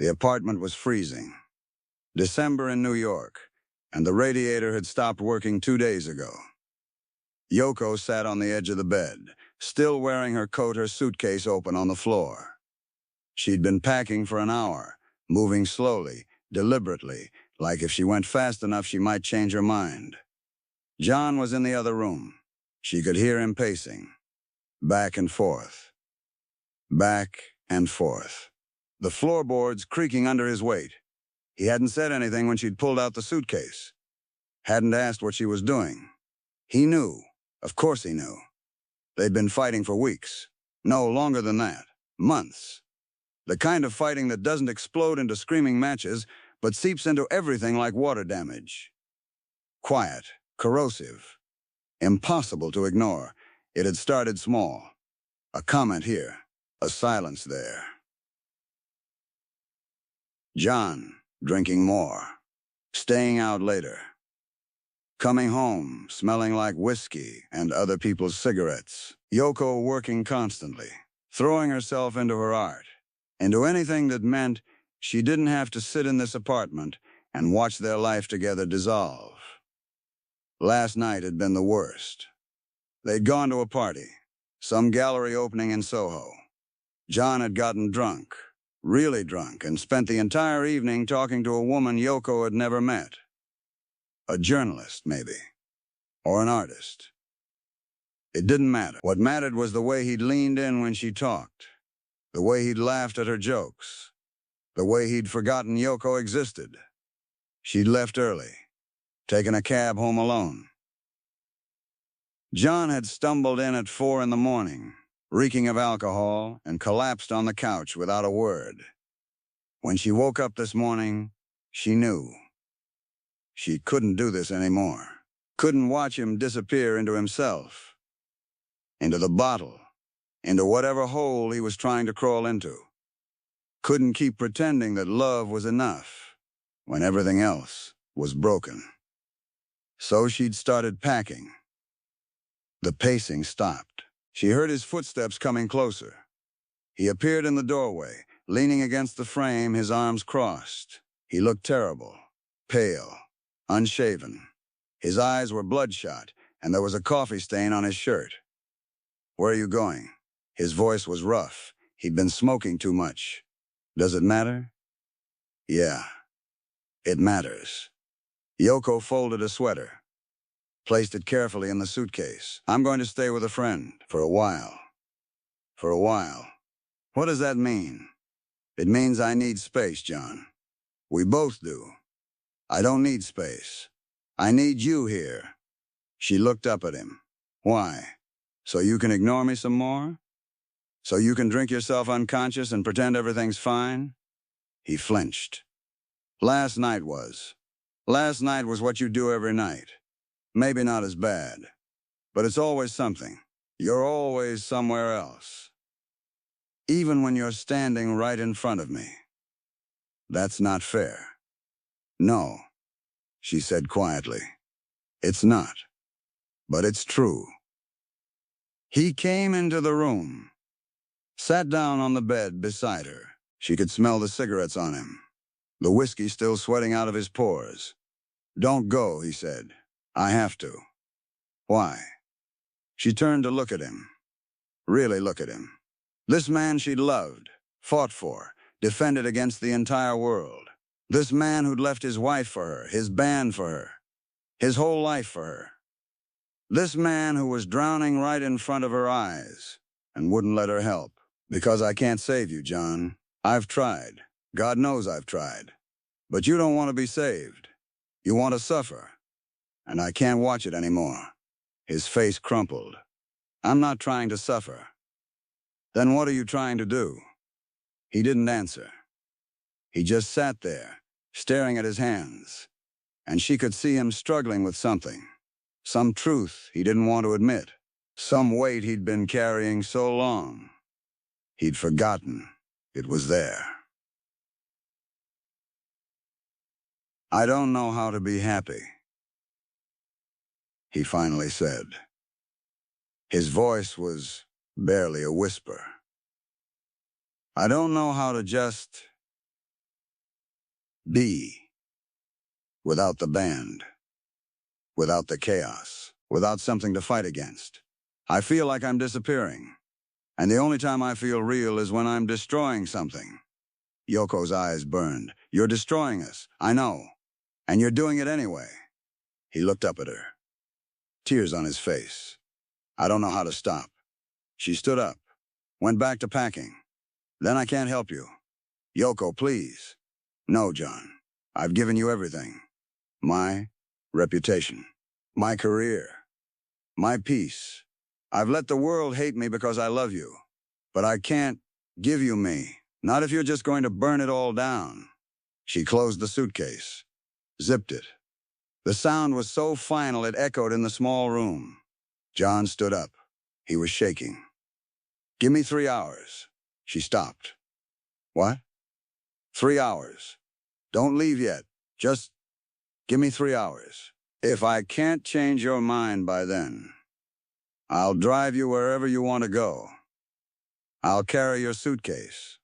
The apartment was freezing. December in New York, and the radiator had stopped working 2 days ago. Yoko sat on the edge of the bed, still wearing her coat, her suitcase open on the floor. She'd been packing for an hour, moving slowly, deliberately, like if she went fast enough she might change her mind. John was in the other room. She could hear him pacing. Back and forth. Back and forth. The floorboards creaking under his weight. He hadn't said anything when she'd pulled out the suitcase. Hadn't asked what she was doing. He knew. Of course he knew. They'd been fighting for weeks. No, longer than that. Months. The kind of fighting that doesn't explode into screaming matches, but seeps into everything like water damage. Quiet, corrosive, impossible to ignore. It had started small. A comment here, a silence there. John, drinking more, staying out later, coming home, smelling like whiskey and other people's cigarettes. Yoko working constantly, throwing herself into her art, into anything that meant she didn't have to sit in this apartment and watch their life together dissolve. Last night had been the worst. They'd gone to a party, some gallery opening in Soho. John had gotten drunk, really drunk, and spent the entire evening talking to a woman Yoko had never met. A journalist, maybe, or an artist. It didn't matter. What mattered was the way he'd leaned in when she talked, the way he'd laughed at her jokes, the way he'd forgotten Yoko existed. She'd left early, taken a cab home alone. John had stumbled in at 4 in the morning, reeking of alcohol, and collapsed on the couch without a word. When she woke up this morning, she knew. She couldn't do this anymore. Couldn't watch him disappear into himself, into the bottle, into whatever hole he was trying to crawl into. Couldn't keep pretending that love was enough when everything else was broken. So she'd started packing. The pacing stopped. She heard his footsteps coming closer. He appeared in the doorway, leaning against the frame, his arms crossed. He looked terrible, pale, unshaven. His eyes were bloodshot, and there was a coffee stain on his shirt. "Where are you going?" His voice was rough. He'd been smoking too much. "Does it matter?" "Yeah, it matters." Yoko folded a sweater, placed it carefully in the suitcase. "I'm going to stay with a friend for a while." For a while. What does that mean? It means I need space, John. We both do. I don't need space. I need you here. She looked up at him. "Why? So you can ignore me some more? So you can drink yourself unconscious and pretend everything's fine?" He flinched. Last night was what you do every night. Maybe not as bad, but it's always something. You're always somewhere else. Even when you're standing right in front of me. That's not fair. "No," she said quietly. "It's not. But it's true." He came into the room, sat down on the bed beside her. She could smell the cigarettes on him, the whiskey still sweating out of his pores. "Don't go," he said. "I have to." "Why?" She turned to look at him. Really look at him. This man she'd loved, fought for, defended against the entire world. This man who'd left his wife for her, his band for her, his whole life for her. This man who was drowning right in front of her eyes and wouldn't let her help. "Because I can't save you, John. I've tried. God knows I've tried. But you don't want to be saved. You want to suffer. And I can't watch it anymore." His face crumpled. "I'm not trying to suffer." "Then what are you trying to do?" He didn't answer. He just sat there, staring at his hands, and she could see him struggling with something. Some truth he didn't want to admit. Some weight he'd been carrying so long. He'd forgotten it was there. "I don't know how to be happy," he finally said. His voice was barely a whisper. "I don't know how to just Be. Without the band. Without the chaos. Without something to fight against. I feel like I'm disappearing. And the only time I feel real is when I'm destroying something. Yoko's eyes burned. You're destroying us. I know. And you're doing it anyway. He looked up at her. Tears on his face. I don't know how to stop. She stood up. Went back to packing. Then I can't help you. Yoko, please. No, John. I've given you everything. My reputation. My career. My peace. I've let the world hate me because I love you. But I can't give you me. Not if you're just going to burn it all down. She closed the suitcase. Zipped it. The sound was so final it echoed in the small room. John stood up. He was shaking. Give me 3 hours. She stopped. What? 3 hours. Don't leave yet. Just give me 3 hours. If I can't change your mind by then, I'll drive you wherever you want to go. I'll carry your suitcase.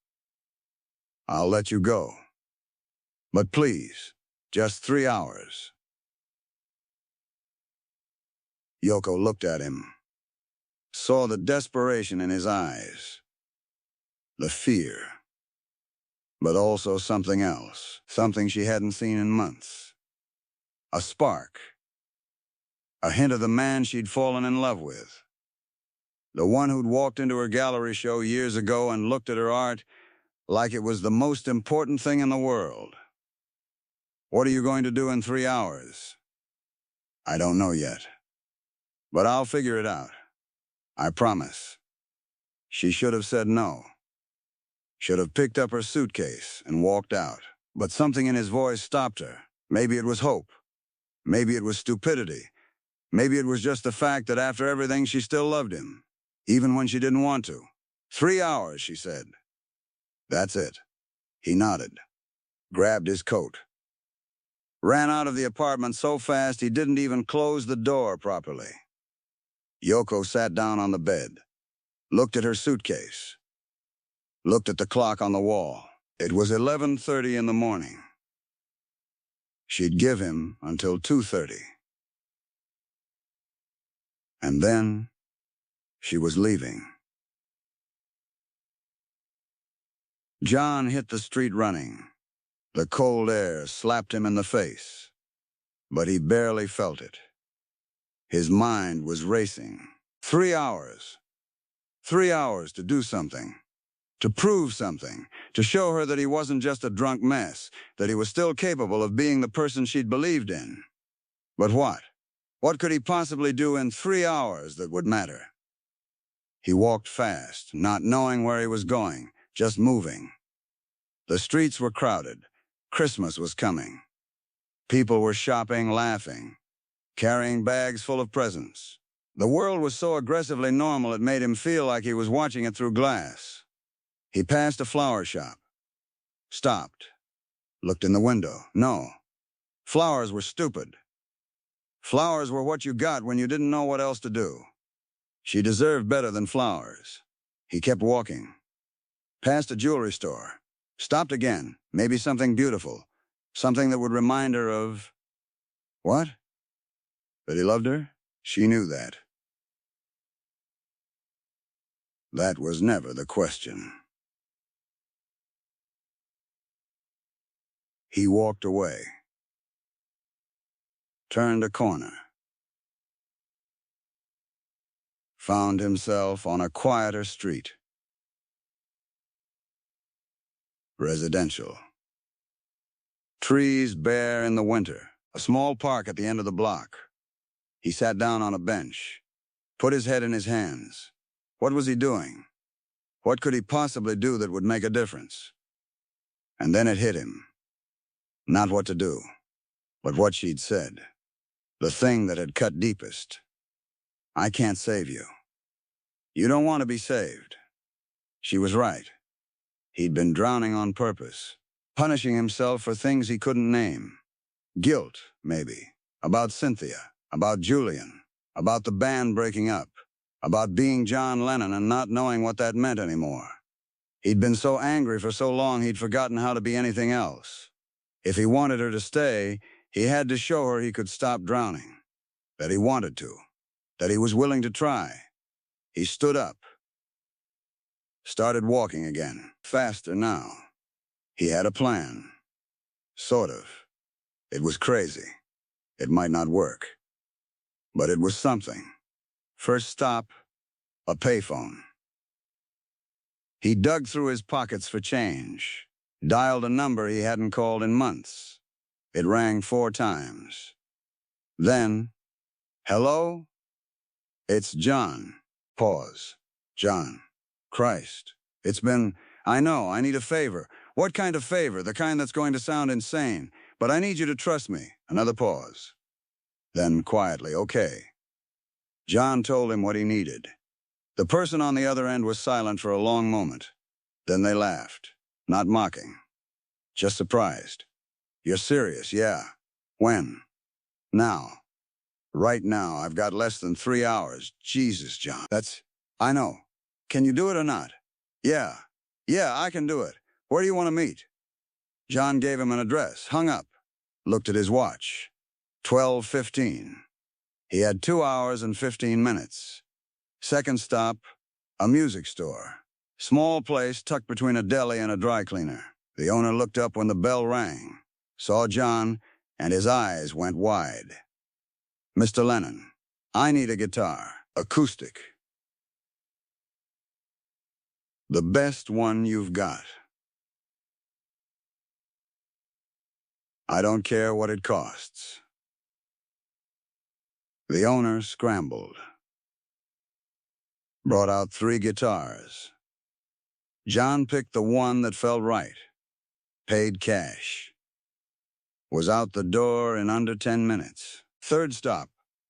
I'll let you go. But please, just 3 hours. Yoko looked at him, saw the desperation in his eyes, the fear, but also something else, something she hadn't seen in months. A spark, a hint of the man she'd fallen in love with. The one who'd walked into her gallery show years ago and looked at her art like it was the most important thing in the world. What are you going to do in 3 hours? I don't know yet. But I'll figure it out. I promise. She should have said no. Should have picked up her suitcase and walked out. But something in his voice stopped her. Maybe it was hope. Maybe it was stupidity. Maybe it was just the fact that after everything she still loved him, even when she didn't want to. 3 hours, she said. That's it. He nodded, grabbed his coat, ran out of the apartment so fast he didn't even close the door properly. Yoko sat down on the bed, looked at her suitcase, looked at the clock on the wall. It was 11:30 in the morning. She'd give him until 2:30. And then she was leaving. John hit the street running. The cold air slapped him in the face, but he barely felt it. His mind was racing. 3 hours. 3 hours to do something. To prove something. To show her that he wasn't just a drunk mess, that he was still capable of being the person she'd believed in. But what? What could he possibly do in 3 hours that would matter? He walked fast, not knowing where he was going, just moving. The streets were crowded. Christmas was coming. People were shopping, laughing, carrying bags full of presents. The world was so aggressively normal it made him feel like he was watching it through glass. He passed a flower shop. Stopped. Looked in the window. No. Flowers were stupid. Flowers were what you got when you didn't know what else to do. She deserved better than flowers. He kept walking. Passed a jewelry store. Stopped again. Maybe something beautiful. Something that would remind her of... What? That he loved her? She knew that. That was never the question. He walked away. Turned a corner. Found himself on a quieter street. Residential. Trees bare in the winter. A small park at the end of the block. He sat down on a bench. Put his head in his hands. What was he doing? What could he possibly do that would make a difference? And then it hit him. Not what to do, but what she'd said. The thing that had cut deepest. I can't save you. You don't want to be saved. She was right. He'd been drowning on purpose, punishing himself for things he couldn't name. Guilt, maybe. About Cynthia, about Julian, about the band breaking up, about being John Lennon and not knowing what that meant anymore. He'd been so angry for so long he'd forgotten how to be anything else. If he wanted her to stay, he had to show her he could stop drowning, that he wanted to, that he was willing to try. He stood up, started walking again, faster now. He had a plan. Sort of. It was crazy. It might not work. But it was something. First stop, a payphone. He dug through his pockets for change, dialed a number he hadn't called in months. It rang 4 times. Then, hello? It's John. Pause. John. Christ. It's been, I know, I need a favor. What kind of favor? The kind that's going to sound insane. But I need you to trust me. Another pause. Then quietly, okay. John told him what he needed. The person on the other end was silent for a long moment. Then they laughed. Not mocking. Just surprised. You're serious, yeah. When? Now. Right now. I've got less than 3 hours. Jesus, John. I know. Can you do it or not? Yeah. Yeah, I can do it. Where do you want to meet? John gave him an address, hung up, looked at his watch. 12:15. He had 2 hours and 15 minutes. Second stop, a music store. Small place tucked between a deli and a dry cleaner. The owner looked up when the bell rang, saw John, and his eyes went wide. Mr. Lennon, I need a guitar, acoustic. The best one you've got. I don't care what it costs. The owner scrambled. Brought out 3 guitars. John picked the one that felt right. Paid cash. Was out the door in under 10 minutes. Third stop,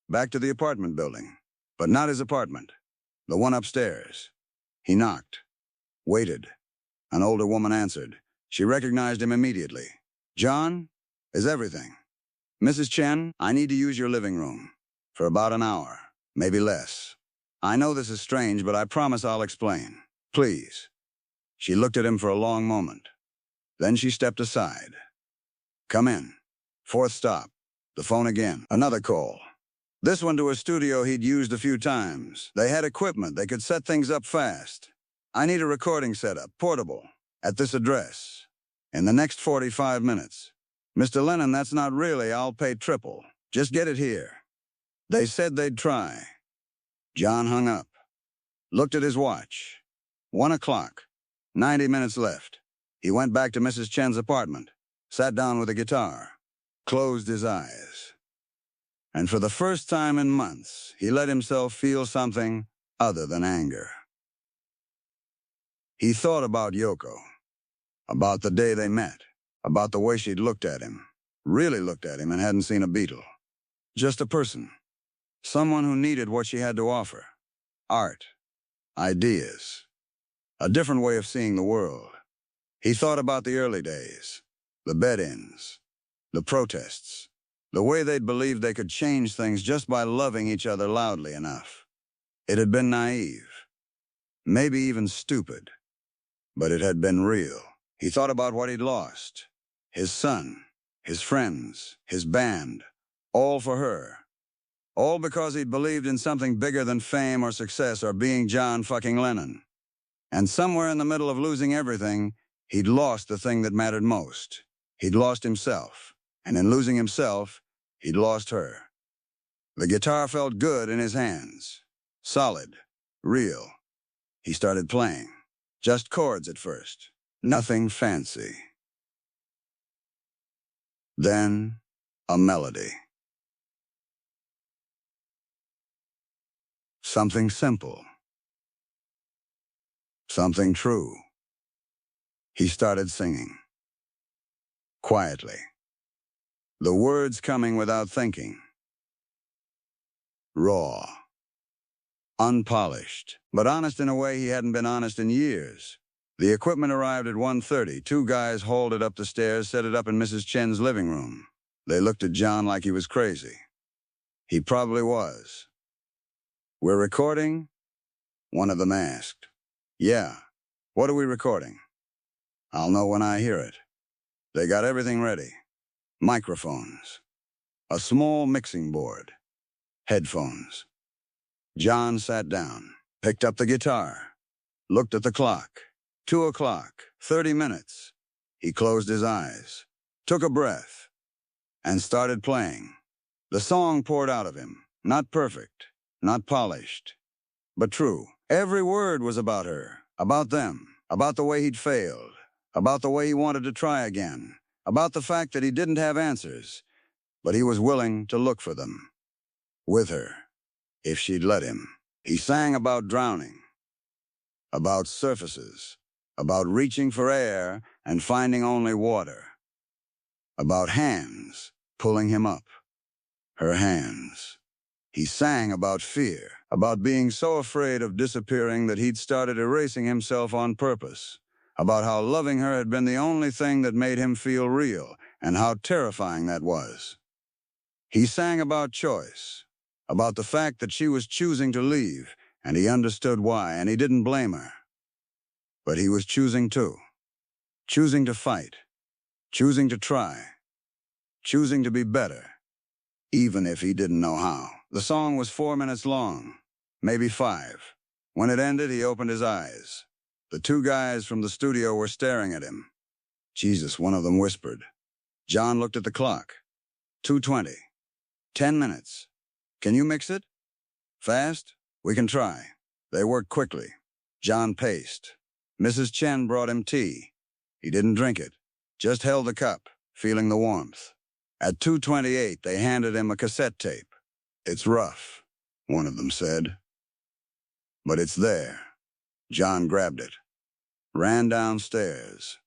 back to the apartment building. But not his apartment. The one upstairs. He knocked. Waited. An older woman answered. She recognized him immediately. John, is everything. Mrs. Chen, I need to use your living room. For about an hour, maybe less. I know this is strange, but I promise I'll explain. Please. She looked at him for a long moment. Then she stepped aside. Come in. Fourth stop. The phone again. Another call. This one to a studio he'd used a few times. They had equipment. They could set things up fast. I need a recording setup, portable, at this address. In the next 45 minutes. Mr. Lennon, that's not really. I'll pay triple. Just get it here. They said they'd try. John hung up. Looked at his watch. 1 o'clock. 90 minutes left. He went back to Mrs. Chen's apartment. Sat down with a guitar. Closed his eyes. And for the first time in months, he let himself feel something other than anger. He thought about Yoko. About the day they met. About the way she'd looked at him. Really looked at him and hadn't seen a Beatle. Just a person. Someone who needed what she had to offer. Art. Ideas. A different way of seeing the world. He thought about the early days. The bed-ins. The protests. The way they'd believed they could change things just by loving each other loudly enough. It had been naive. Maybe even stupid. But it had been real. He thought about what he'd lost. His son. His friends. His band. All for her. All because he'd believed in something bigger than fame or success or being John fucking Lennon. And somewhere in the middle of losing everything, he'd lost the thing that mattered most. He'd lost himself. And in losing himself, he'd lost her. The guitar felt good in his hands. Solid. Real. He started playing. Just chords at first. Nothing fancy. Then, a melody. Something simple. Something true. He started singing. Quietly. The words coming without thinking. Raw. Unpolished, but honest in a way he hadn't been honest in years. The equipment arrived at 1:30. 2 guys hauled it up the stairs, set it up in Mrs. Chen's living room. They looked at John like he was crazy. He probably was. We're recording? One of them asked. Yeah. What are we recording? I'll know when I hear it. They got everything ready. microphones, a small mixing board, headphones. John sat down, picked up the guitar, looked at the clock. 2 o'clock, 30 minutes. He closed his eyes, took a breath, and started playing. The song poured out of him, not perfect, not polished, but true. Every word was about her, about them, about the way he'd failed, about the way he wanted to try again, about the fact that he didn't have answers, but he was willing to look for them. With her, if she'd let him. He sang about drowning, about surfaces, about reaching for air and finding only water, about hands pulling him up, her hands. He sang about fear, about being so afraid of disappearing that he'd started erasing himself on purpose, about how loving her had been the only thing that made him feel real, and how terrifying that was. He sang about choice, about the fact that she was choosing to leave, and he understood why, and he didn't blame her. But he was choosing too, choosing to fight, choosing to try, choosing to be better, even if he didn't know how. The song was 4 minutes long, maybe 5. When it ended, he opened his eyes. The 2 guys from the studio were staring at him. Jesus, one of them whispered. John looked at the clock. 2:20. 10 minutes. Can you mix it? Fast? We can try. They worked quickly. John paced. Mrs. Chen brought him tea. He didn't drink it, just held the cup, feeling the warmth. At 2:28, they handed him a cassette tape. It's rough, one of them said. But it's there. John grabbed it, ran downstairs,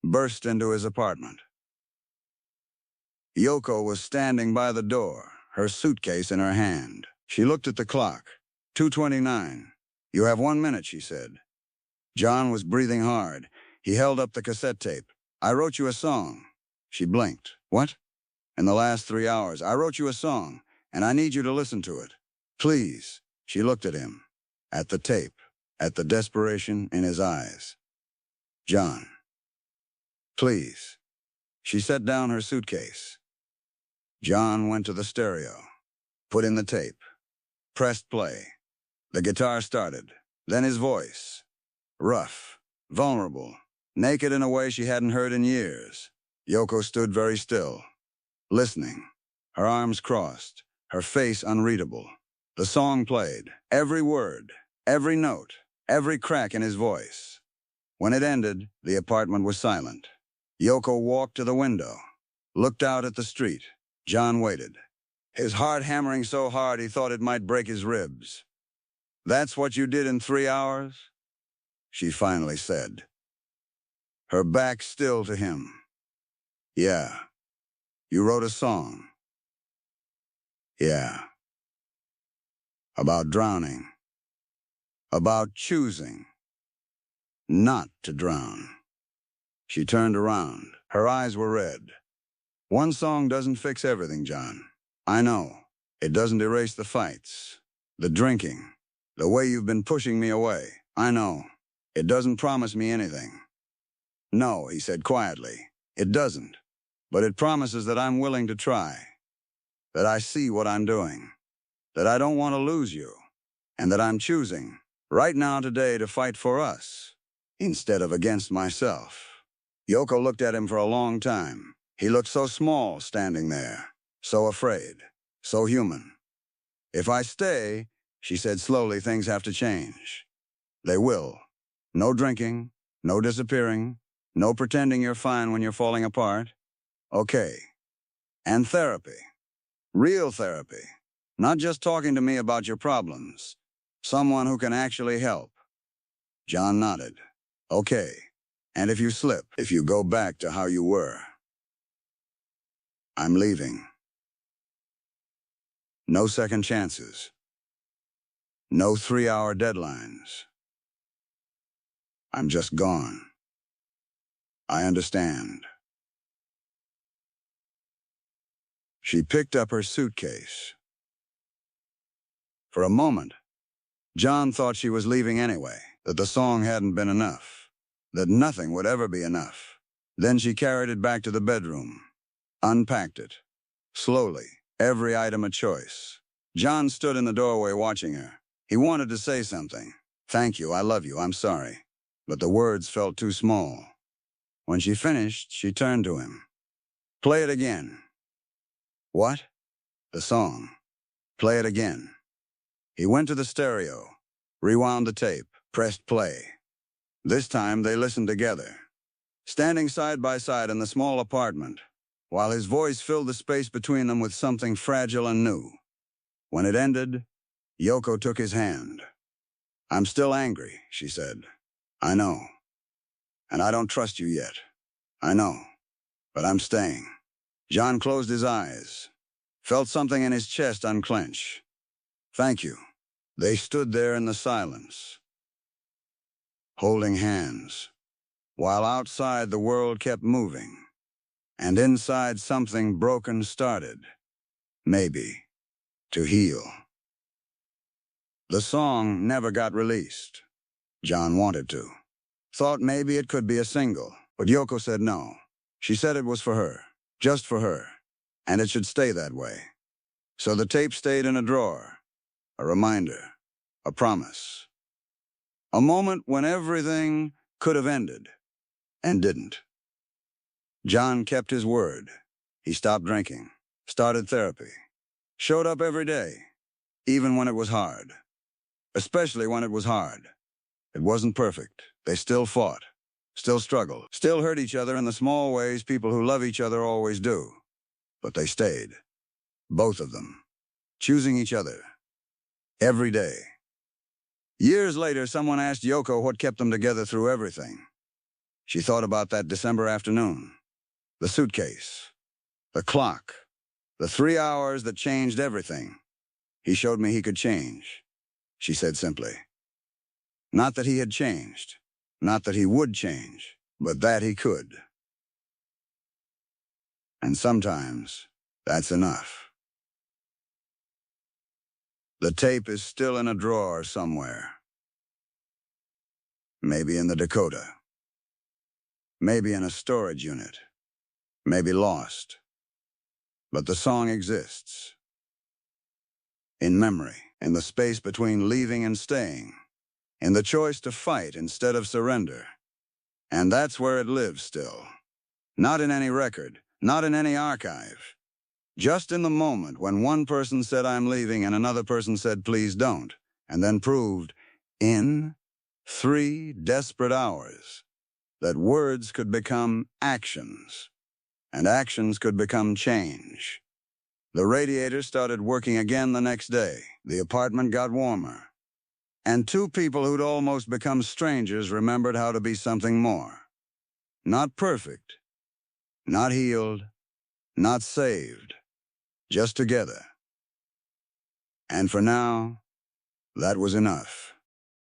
burst into his apartment. Yoko was standing by the door, her suitcase in her hand. She looked at the clock. 2:29. You have 1 minute, she said. John was breathing hard. He held up the cassette tape. I wrote you a song. She blinked. What? In the last 3 hours, I wrote you a song, and I need you to listen to it. Please. She looked at him, at the tape, at the desperation in his eyes. John. Please. She set down her suitcase. John went to the stereo, put in the tape, pressed play. The guitar started, then his voice. Rough, vulnerable, naked in a way she hadn't heard in years. Yoko stood very still, listening, her arms crossed, her face unreadable. The song played, every word, every note, every crack in his voice. When it ended, the apartment was silent. Yoko walked to the window, looked out at the street. John waited, his heart hammering so hard he thought it might break his ribs. That's what you did in 3 hours? She finally said, her back still to him. Yeah. You wrote a song. Yeah. About drowning. About choosing not to drown. She turned around. Her eyes were red. One song doesn't fix everything, John. I know. It doesn't erase the fights, the drinking, the way you've been pushing me away. I know. It doesn't promise me anything. No, he said quietly. It doesn't. But it promises that I'm willing to try, that I see what I'm doing, that I don't want to lose you, and that I'm choosing, right now today, to fight for us, instead of against myself. Yoko looked at him for a long time. He looked so small standing there, so afraid, so human. If I stay, she said slowly, things have to change. They will. No drinking, no disappearing, no pretending you're fine when you're falling apart. Okay. And therapy. Real therapy. Not just talking to me about your problems. Someone who can actually help. John nodded. Okay. And if you slip, if you go back to how you were, I'm leaving. No second chances. No 3-hour deadlines. I'm just gone. I understand. She picked up her suitcase. For a moment, John thought she was leaving anyway, that the song hadn't been enough, that nothing would ever be enough. Then she carried it back to the bedroom, unpacked it. Slowly, every item a choice. John stood in the doorway watching her. He wanted to say something. Thank you, I love you, I'm sorry. But the words felt too small. When she finished, she turned to him. Play it again. What? The song. Play it again. He went to the stereo, rewound the tape, pressed play. This time they listened together, standing side by side in the small apartment, while his voice filled the space between them with something fragile and new. When it ended, Yoko took his hand. I'm still angry, she said. I know. And I don't trust you yet. I know. But I'm staying. John closed his eyes, felt something in his chest unclench. Thank you. They stood there in the silence, holding hands, while outside the world kept moving, and inside something broken started, maybe, to heal. The song never got released. John wanted to. Thought maybe it could be a single, but Yoko said no. She said it was for her, just for her, and it should stay that way. So the tape stayed in a drawer, a reminder, a promise. A moment when everything could have ended, and didn't. John kept his word. He stopped drinking, started therapy, showed up every day, even when it was hard. Especially when it was hard. It wasn't perfect. They still fought, still struggled, still hurt each other in the small ways people who love each other always do. But they stayed, both of them, choosing each other, every day. Years later, someone asked Yoko what kept them together through everything. She thought about that December afternoon. The suitcase, the clock, the 3 hours that changed everything. He showed me he could change, she said simply. Not that he had changed, not that he would change, but that he could. And sometimes, that's enough. The tape is still in a drawer somewhere. Maybe in the Dakota. Maybe in a storage unit. Maybe lost. But the song exists. In memory, in the space between leaving and staying. In the choice to fight instead of surrender. And that's where it lives still. Not in any record, not in any archive. Just in the moment when one person said I'm leaving and another person said please don't, and then proved, in 3 desperate hours, that words could become actions, and actions could become change. The radiator started working again the next day. The apartment got warmer. And 2 people who'd almost become strangers remembered how to be something more. Not perfect, not healed, not saved, just together. And for now, that was enough.